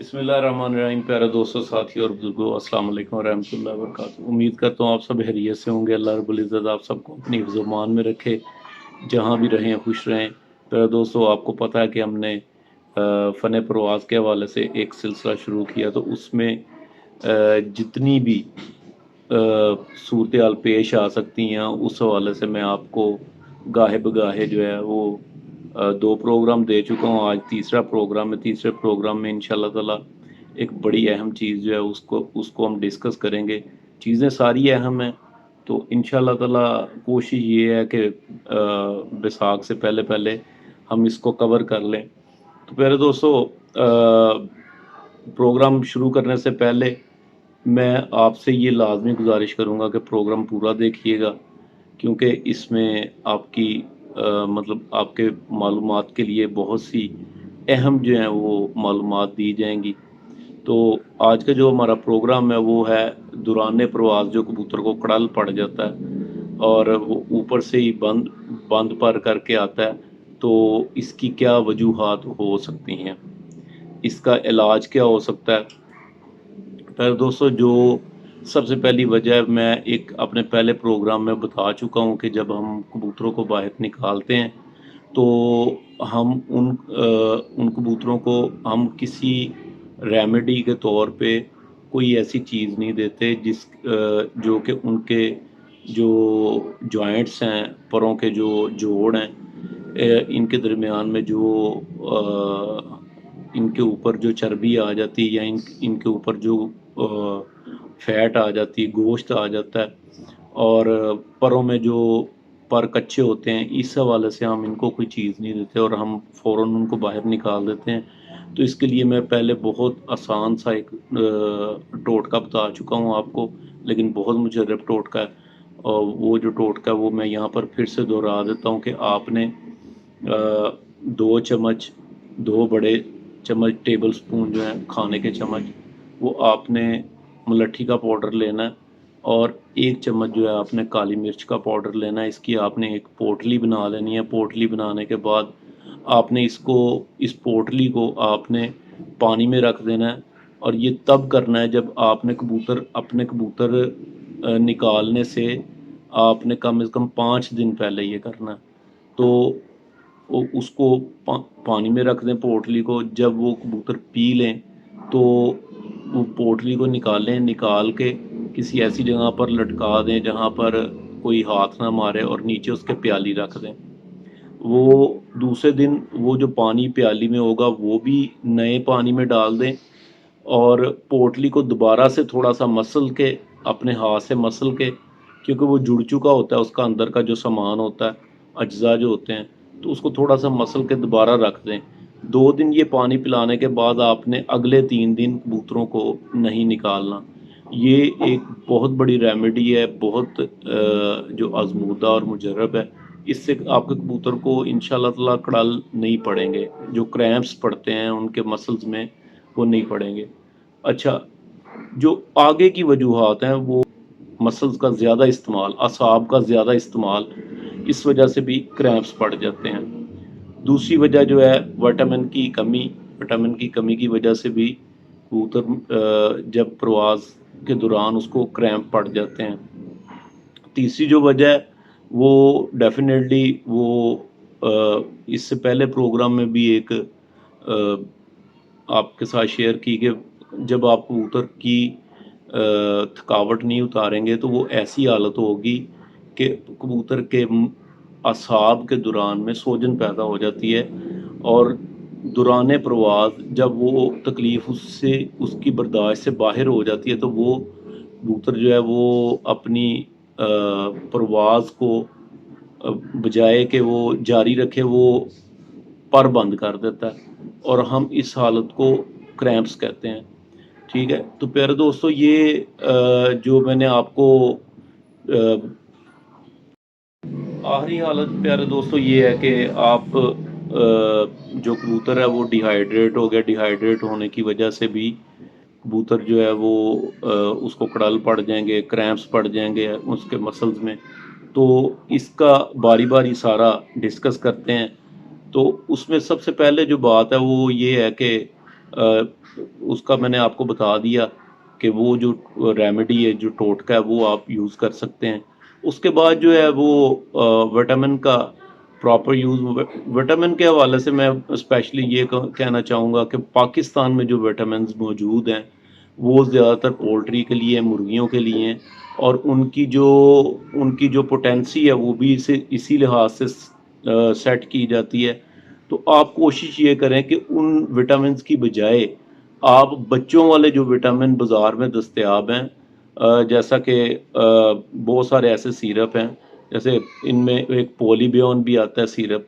बिस्मिल्लाहिर्रहमानिर्रहीम। प्यारे दोस्तों, साथियों और बुजुर्गों, अस्सलाम वालेकुम रहमतुल्लाहि व बरकातुहू। उम्मीद करता हूँ आप सब खैरियत से होंगे। अल्लाह रब्बुल इज़्ज़त आप सबको अपनी हिफ्ज़-ओ-मान में रखे, जहाँ भी रहें खुश रहें। प्यारे दोस्तों, आपको पता है कि हमने फ़न परवाज़ के हवाले से एक सिलसिला शुरू किया, तो उसमें जितनी भी सूरत हाल पेश आ सकती हैं, उस हवाले से मैं आपको गाहे बगाहे जो है वो दो प्रोग्राम दे चुका हूँ। आज तीसरा प्रोग्राम है। तीसरे प्रोग्राम में इंशाल्लाह ताला एक बड़ी अहम चीज़ जो है उसको उसको हम डिस्कस करेंगे। चीज़ें सारी अहम हैं, तो इंशाल्लाह ताला कोशिश ये है कि बैसाख से पहले पहले हम इसको कवर कर लें। तो प्यारे दोस्तों, प्रोग्राम शुरू करने से पहले मैं आपसे ये लाज़मी गुज़ारिश करूँगा कि प्रोग्राम पूरा देखिएगा, क्योंकि इसमें आपकी मतलब आपके मालूमात के लिए बहुत सी अहम जो हैं वो मालूमात दी जाएँगी। तो आज का जो हमारा प्रोग्राम है वो है दौरान प्रवास जो कबूतर को कड़ल पड़ जाता है और वो ऊपर से ही बंद बंद पर करके आता है, तो इसकी क्या वजूहात हो सकती हैं, इसका इलाज क्या हो सकता है। पर दोस्तों, जो सबसे पहली वजह मैं एक अपने पहले प्रोग्राम में बता चुका हूँ कि जब हम कबूतरों को बाहर निकालते हैं, तो हम उन कबूतरों को हम किसी रेमेडी के तौर पे कोई ऐसी चीज़ नहीं देते जो कि उनके जो जॉइंट्स हैं, परों के जो जोड़ हैं, इनके दरमियान में जो इनके ऊपर जो चर्बी आ जाती है या इनके ऊपर जो फैट आ जाती है, गोश्त आ जाता है, और परों में जो पर कच्चे होते हैं, इस हवाले से हम इनको कोई चीज़ नहीं देते और हम फ़ौरन उनको बाहर निकाल देते हैं। तो इसके लिए मैं पहले बहुत आसान सा एक टोटका बता चुका हूँ आपको, लेकिन बहुत मुजर्रब टोटका है। और वो जो टोटका है वो मैं यहाँ पर फिर से दोहरा देता हूँ कि आपने 2 चम्मच, 2 बड़े चम्मच टेबल स्पून जो हैं खाने के चम्मच, वो आपने मुलट्ठी का पाउडर लेना है, और 1 चम्मच जो है आपने काली मिर्च का पाउडर लेना है। इसकी आपने एक पोटली बना लेनी है। पोटली बनाने के बाद आपने इस पोटली को आपने पानी में रख देना है, और ये तब करना है जब आपने अपने कबूतर निकालने से आपने कम से कम 5 दिन पहले ये करना है। तो उसको पानी में रख दें पोटली को। जब वो कबूतर पी लें तो वो पोटली को निकाल के किसी ऐसी जगह पर लटका दें जहाँ पर कोई हाथ ना मारे, और नीचे उसके प्याली रख दें। वो दूसरे दिन वो जो पानी प्याली में होगा वो भी नए पानी में डाल दें, और पोटली को दोबारा से थोड़ा सा मसल के, अपने हाथ से मसल के, क्योंकि वो जुड़ चुका होता है, उसका अंदर का जो सामान होता है, अज्जा जो होते हैं, तो उसको थोड़ा सा मसल के दोबारा रख दें। 2 दिन ये पानी पिलाने के बाद आपने अगले 3 दिन कबूतरों को नहीं निकालना। ये एक बहुत बड़ी रेमेडी है, बहुत जो आजमूदा और मुजर्रब है। इससे आपके कबूतर को इंशाल्लाह ताला कड़ाल नहीं पड़ेंगे, जो क्रैम्प्स पड़ते हैं उनके मसल्स में वो नहीं पड़ेंगे। अच्छा, जो आगे की वजूहात हैं वो मसल्स का ज़्यादा इस्तेमाल, असाब का ज़्यादा इस्तेमाल, इस वजह से भी क्रैम्प्स पड़ जाते हैं। दूसरी वजह जो है विटामिन की कमी की वजह से भी कबूतर जब प्रवास के दौरान उसको क्रैम्प पड़ जाते हैं। तीसरी जो वजह है वो डेफिनेटली वो इससे पहले प्रोग्राम में भी एक आपके साथ शेयर की कि जब आप कबूतर की थकावट नहीं उतारेंगे तो वो ऐसी हालत होगी कि कबूतर के असाब के दौरान में सोजन पैदा हो जाती है, और दौरान प्रवास जब वो तकलीफ़ उससे उसकी बर्दाश्त से बाहर हो जाती है, तो वो कबूतर जो है वो अपनी परवाज़ को बजाय कि वो जारी रखे, वो पर बंद कर देता है, और हम इस हालत को क्रैम्प्स कहते हैं। ठीक है, तो प्यारे दोस्तों, ये जो मैंने आपको आखिरी हालत प्यारे दोस्तों ये है कि आप जो कबूतर है वो डिहाइड्रेट हो गया। डिहाइड्रेट होने की वजह से भी कबूतर जो है वो उसको कड़ल पड़ जाएंगे, क्रैम्प्स पड़ जाएंगे उसके मसल्स में। तो इसका बारी बारी सारा डिस्कस करते हैं। तो उसमें सबसे पहले जो बात है वो ये है कि اس کا میں نے آپ کو بتا دیا کہ وہ جو ریمیڈی ہے، جو ٹوٹکا ہے، وہ آپ یوز کر سکتے ہیں۔ اس کے بعد جو ہے وہ وٹامن کا پراپر یوز، وٹامن کے حوالے سے میں اسپیشلی یہ کہنا چاہوں گا کہ پاکستان میں جو وٹامنز موجود ہیں وہ زیادہ تر پولٹری کے لیے، مرغیوں کے لیے ہیں، اور ان کی جو پوٹینسی ہے وہ بھی اسی لحاظ سے سیٹ کی جاتی ہے۔ تو آپ کوشش یہ کریں کہ ان وٹامنز کی بجائے آپ بچوں والے جو وٹامن بازار میں دستیاب ہیں، جیسا کہ بہت سارے ایسے سیرپ ہیں، جیسے ان میں ایک پولی بیون بھی آتا ہے سیرپ،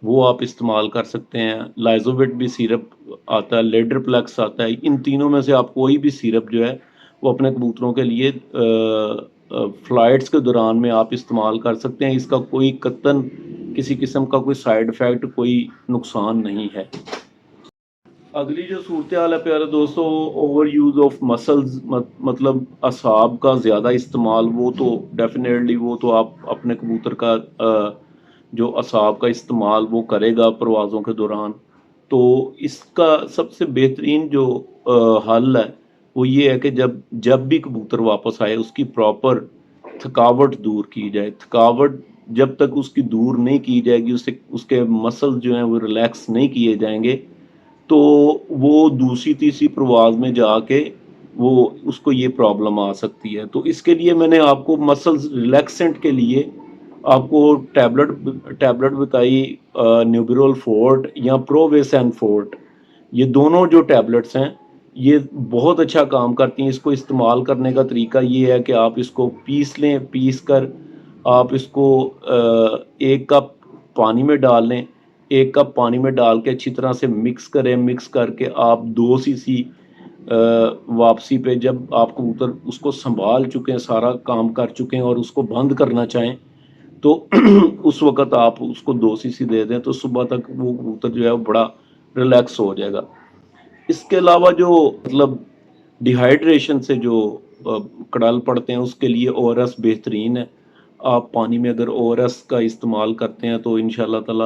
وہ آپ استعمال کر سکتے ہیں۔ لائزووٹ بھی سیرپ آتا ہے، لیڈر پلیکس آتا ہے۔ ان تینوں میں سے آپ کوئی بھی سیرپ جو ہے وہ اپنے کبوتروں کے لیے فلائٹس کے دوران میں آپ استعمال کر سکتے ہیں۔ اس کا کوئی قطعاً کسی قسم کا کوئی سائیڈ افیکٹ، کوئی نقصان نہیں ہے۔ اگلی جو صورتحال ہے پیارے دوستو، اوور یوز آف مسلز، مطلب اعصاب کا زیادہ استعمال، وہ تو ڈیفینیٹلی وہ تو آپ اپنے کبوتر کا جو اعصاب کا استعمال وہ کرے گا پروازوں کے دوران۔ تو اس کا سب سے بہترین جو حل ہے وہ یہ ہے کہ جب بھی کبوتر واپس آئے اس کی پراپر تھکاوٹ دور کی جائے۔ تھکاوٹ جب تک اس کی دور نہیں کی جائے گی، اس کے مسل جو ہیں وہ ریلیکس نہیں کیے جائیں گے، تو وہ دوسری تیسری پرواز میں جا کے وہ اس کو یہ پرابلم آ سکتی ہے۔ تو اس کے لیے میں نے آپ کو مسلز ریلیکسنٹ کے لیے آپ کو ٹیبلٹ بتائی، نیوبرول فورٹ یا پروویسین فورٹ۔ یہ دونوں جو ٹیبلٹس ہیں یہ بہت اچھا کام کرتی ہیں۔ اس کو استعمال کرنے کا طریقہ یہ ہے کہ آپ اس کو پیس لیں، پیس کر آپ اس کو 1 کپ پانی میں ڈال لیں، 1 کپ پانی میں ڈال کے اچھی طرح سے مکس کریں۔ مکس کر کے آپ 2 cc واپسی پہ جب آپ کبوتر اس کو سنبھال چکے ہیں، سارا کام کر چکے ہیں اور اس کو بند کرنا چاہیں، تو اس وقت آپ اس کو 2 cc دے دیں، تو صبح تک وہ کبوتر جو ہے وہ بڑا ریلیکس ہو جائے گا۔ اس کے علاوہ جو مطلب ڈیہائیڈریشن سے جو کڑل پڑتے ہیں، اس کے لیے او آر ایس بہترین ہے۔ آپ پانی میں اگر او آر ایس کا استعمال کرتے ہیں تو انشاءاللہ تعالی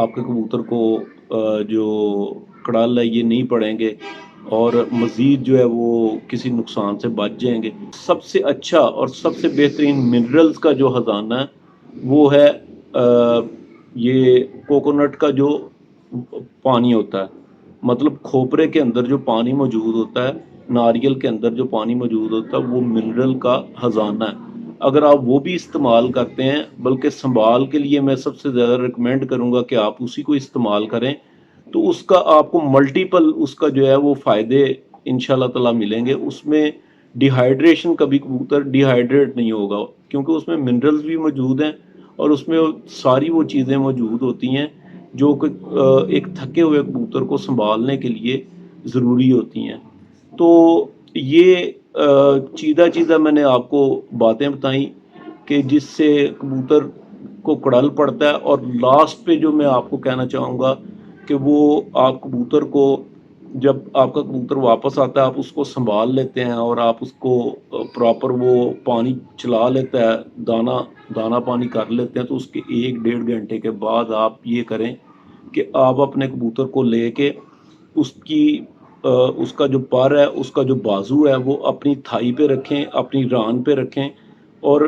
آپ کے کبوتر کو جو کڑل ہے یہ نہیں پڑیں گے، اور مزید جو ہے وہ کسی نقصان سے بچ جائیں گے۔ سب سے اچھا اور سب سے بہترین منرلز کا جو خزانہ ہے وہ ہے یہ کوکونٹ کا جو پانی ہوتا ہے، مطلب کھوپرے کے اندر جو پانی موجود ہوتا ہے، ناریل کے اندر جو پانی موجود ہوتا ہے، وہ منرل کا خزانہ ہے۔ اگر آپ وہ بھی استعمال کرتے ہیں، بلکہ سنبھال کے لیے میں سب سے زیادہ ریکمینڈ کروں گا کہ آپ اسی کو استعمال کریں، تو اس کا آپ کو ملٹیپل اس کا جو ہے وہ فائدے انشاءاللہ تعالی ملیں گے۔ اس میں ڈیہائیڈریشن، کبھی کبوتر ڈیہائیڈریٹ نہیں ہوگا، کیونکہ اس میں منرلز بھی موجود ہیں اور اس میں ساری وہ چیزیں موجود ہوتی ہیں جو کہ ایک تھکے ہوئے کبوتر کو سنبھالنے کے لیے ضروری ہوتی ہیں۔ تو یہ چیزہ میں نے آپ کو باتیں بتائیں کہ جس سے کبوتر کو کڑل پڑتا ہے، اور لاسٹ پہ جو میں آپ کو کہنا چاہوں گا کہ وہ آپ کبوتر کو، جب آپ کا کبوتر واپس آتا ہے آپ اس کو سنبھال لیتے ہیں اور آپ اس کو پراپر وہ پانی چلا لیتا ہے، دانہ پانی کر لیتے ہیں، تو اس کے 1-1.5 گھنٹے کے بعد آپ یہ کریں کہ آپ اپنے کبوتر کو لے کے اس کا جو پر ہے، اس کا جو بازو ہے، وہ اپنی تھائی پہ رکھیں، اپنی ران پہ رکھیں، اور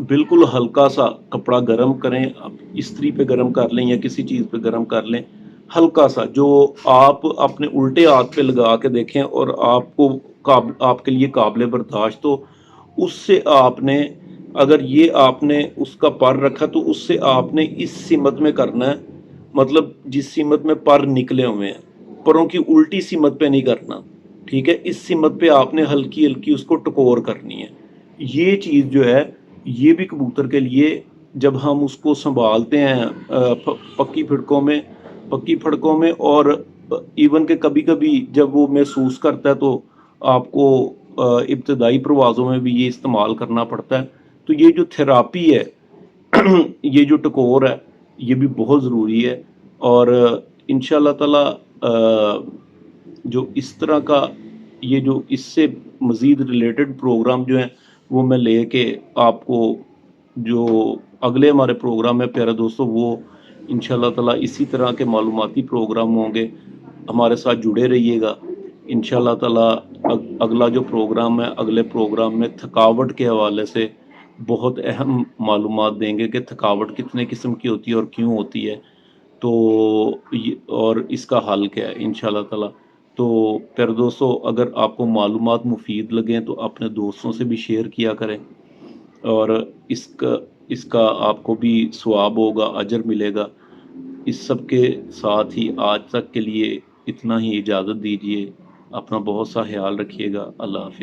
بالکل ہلکا سا کپڑا گرم کریں، استری پہ گرم کر لیں یا کسی چیز پہ گرم کر لیں، ہلکا سا، جو آپ اپنے الٹے ہاتھ پہ لگا کے دیکھیں اور آپ کے لیے قابل برداشت ہو۔ اس سے آپ نے، اگر یہ آپ نے اس کا پر رکھا تو اس سے آپ نے اس سمت میں کرنا ہے، مطلب جس سمت میں پر نکلے ہوئے ہیں، پروں کی الٹی سمت پہ نہیں کرنا، ٹھیک ہے؟ اس سمت پہ آپ نے ہلکی ہلکی اس کو ٹکور کرنی ہے۔ یہ چیز جو ہے یہ بھی کبوتر کے لیے، جب ہم اس کو سنبھالتے ہیں پکی پھڑکوں میں، اور ایون کہ کبھی کبھی جب وہ محسوس کرتا ہے تو آپ کو ابتدائی پروازوں میں بھی یہ استعمال کرنا پڑتا ہے۔ تو یہ جو تھراپی ہے یہ جو ٹکور ہے یہ بھی بہت ضروری ہے، اور انشاءاللہ تعالی جو اس طرح کا یہ جو اس سے مزید ریلیٹڈ پروگرام جو ہیں وہ میں لے کے آپ کو، جو اگلے ہمارے پروگرام ہے پیارے دوستوں، وہ انشاءاللہ تعالی اسی طرح کے معلوماتی پروگرام ہوں گے۔ हमारे साथ जुड़े रहिएगा। इंशाल्लाह ताला अगला जो प्रोग्राम है, अगले प्रोग्राम में थकावट के हवाले से बहुत अहम मालूमात देंगे कि थकावट कितने किस्म की होती है और क्यों होती है, तो ये और इसका हल क्या है इंशाल्लाह ताला। तो प्यारे दोस्तों, अगर आपको मालूमात मुफीद लगें तो अपने दोस्तों से भी शेयर किया करें, और इसका इसका आपको भी सवाब होगा, अजर मिलेगा। इस सब के साथ ही आज तक के लिए इतना ही इजाज़त दीजिए। अपना बहुत सा ख्याल रखिएगा। अल्लाह हाफिज़।